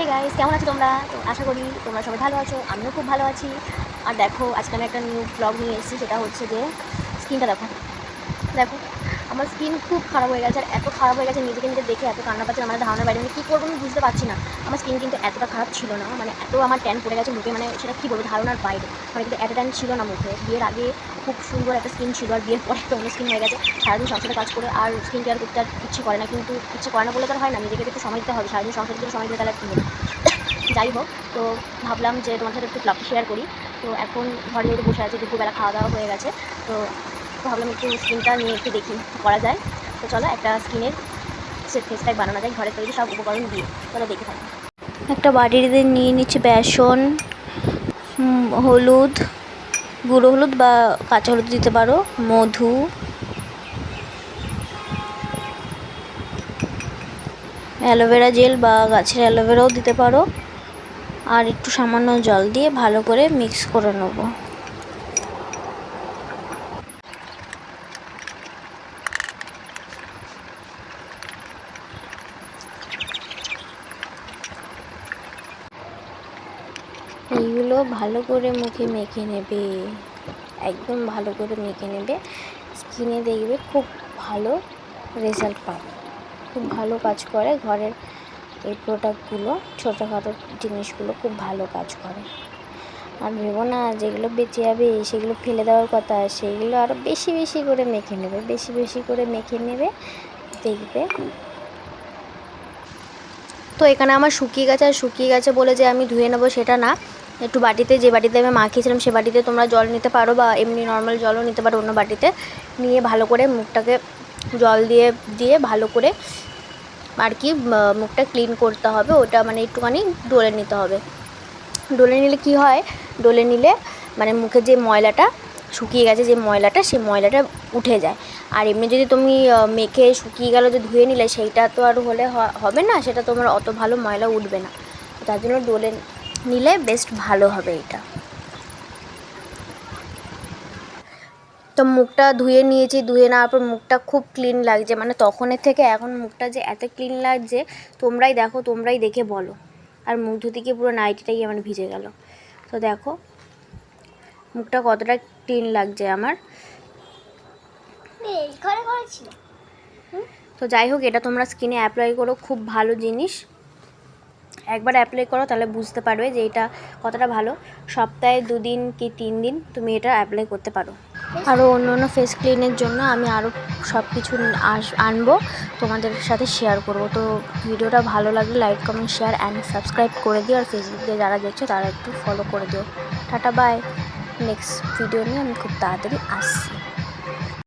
Hey guys, কেমন আছো তোমরা? তো আশা করি তোমরা সবাই ভালো আছো, আমিও খুব ভালো আছি। আর দেখো, আজকে আমি একটা নিউ ব্লগ নিয়ে এসেছি, সেটা হচ্ছে যে স্কিনটা দেখো। দেখো, আমার স্কিন খুব খারাপ হয়ে গেছে, আর এত খারাপ হয়ে গেছে, নিজেকে নিজে দেখে এত কান্না পাচ্ছে, আমার ধারণার বাইরে। আমি কী করবো আমি বুঝতে পারছি না। আমার স্কিন কিন্তু এতটা খারাপ ছিল না, মানে এত আমার ট্যান পড়ে গেছে মুখে, মানে সেটা কী বলবো, ধারণার বাইরে। মানে কিন্তু এত ট্যান ছিল না মুখে। বিয়ের আগে খুব সুন্দর একটা স্কিন ছিল, আর বিয়ের পরে একটা অন্য স্কিন হয়ে গেছে। সারাদিন সংসারে কাজ করে আর স্কিন কেয়ার করতে আর ইচ্ছে করে না, কিন্তু ইচ্ছে করে না বলে তো হয় না, নিজেকে একটু সময় দিতে হবে। সারাদিন সংসারের দিকে সময় দিতে তাহলে কী হবে। যাই হোক, তো ভাবলাম যে তোমার সাথে একটু ব্লগটা শেয়ার করি। তো এখন ঘরে যেহেতু বসে আছে, দুপুরবেলা খাওয়া দাওয়া হয়ে গেছে, তো ভাবলাম একটু স্কিনটা নিয়ে একটু দেখি করা যায়। তো চলো একটা স্কিনের ফেস প্যাক বানানো যায় ঘরে তৈরি সব উপকরণ দিয়ে, চলো দেখে থাকি। একটা বাটিতে নিয়ে নিচ্ছি বেসন, হলুদ, গুঁড়ো হলুদ বা কাঁচা হলুদ দিতে পারো, মধু, অ্যালোভেরা জেল বা গাছের অ্যালোভেরাও দিতে পারো, আর একটু সামান্য জল দিয়ে ভালো করে মিক্স করে নেব। এইগুলো ভালো করে মুখে মেখে নেবে, একদম ভালো করে মেখে নেবে। স্কিনে দেখবে খুব ভালো রেজাল্ট পাবে, খুব ভালো কাজ করে। ঘরের এই প্রোডাক্টগুলো, ছোটোখাটো জিনিসগুলো খুব ভালো কাজ করে। আর ভেবো না যেগুলো বেঁচে যাবে সেগুলো ফেলে দেওয়ার কথা, সেইগুলো আরও বেশি বেশি করে মেখে নেবে, বেশি বেশি করে মেখে নেবে, দেখবে। তো এখানে আমার শুকিয়ে গেছে, আর শুকিয়ে গেছে বলে যে আমি ধুয়ে নেবো সেটা না। একটু বাটিতে, যে বাটিতে আমি মাখিয়েছিলাম সে বাটিতে তোমরা জল নিতে পারো, বা এমনি নর্মাল জলও নিতে পারো অন্য বাটিতে। নিয়ে ভালো করে মুখটাকে জল দিয়ে দিয়ে ভালো করে আর কি মুখটা ক্লিন করতে হবে। ওটা মানে একটুখানি ডলে নিতে হবে। ডলে নিলে কি হয়, ডলে নিলে মানে মুখে যে ময়লাটা শুকিয়ে গেছে, যে ময়লাটা, সেই ময়লাটা উঠে যায়। আর এমনি যদি তুমি মেখে শুকিয়ে গেল যে ধুয়ে নিলে, সেইটা তো আর হলে হবে না, সেটা তোমার অত ভালো ময়লা উঠবে না। তার জন্য ডলে নিলে বেস্ট ভালো হবে এটা। তো মুখটা ধুয়ে নিয়েছি, ধুয়ে নেওয়ার পর মুখটা খুব ক্লিন লাগছে, মানে তখনের থেকে এখন মুখটা যে এত ক্লিন লাগছে তোমরাই দেখো, তোমরাই দেখে বলো। আর মুখ ধুতে গিয়ে পুরো নাইটিটাই আমার ভিজে গেল। তো দেখো মুখটা কতটা ক্লিন লাগছে আমার। তো যাই হোক, এটা তোমরা স্কিনে অ্যাপ্লাই করো, খুব ভালো জিনিস। একবার অ্যাপ্লাই করো তাহলে বুঝতে পারবে যে এটা কতটা ভালো। সপ্তাহে 2 দিন কি 3 দিন তুমি এটা অ্যাপ্লাই করতে পারো। আরও অন্য অন্য ফেস ক্লিনের জন্য আমি আরও সব কিছু আনবো, তোমাদের সাথে শেয়ার করব। তো ভিডিওটা ভালো লাগলে like, comment, share and subscribe করে দিও। আর ফেসবুক দিয়ে যারা দেখছো তারা একটু ফলো করে দিও। Tata, by. নেক্সট ভিডিও নিয়ে আমি খুব তাড়াতাড়ি আসছি।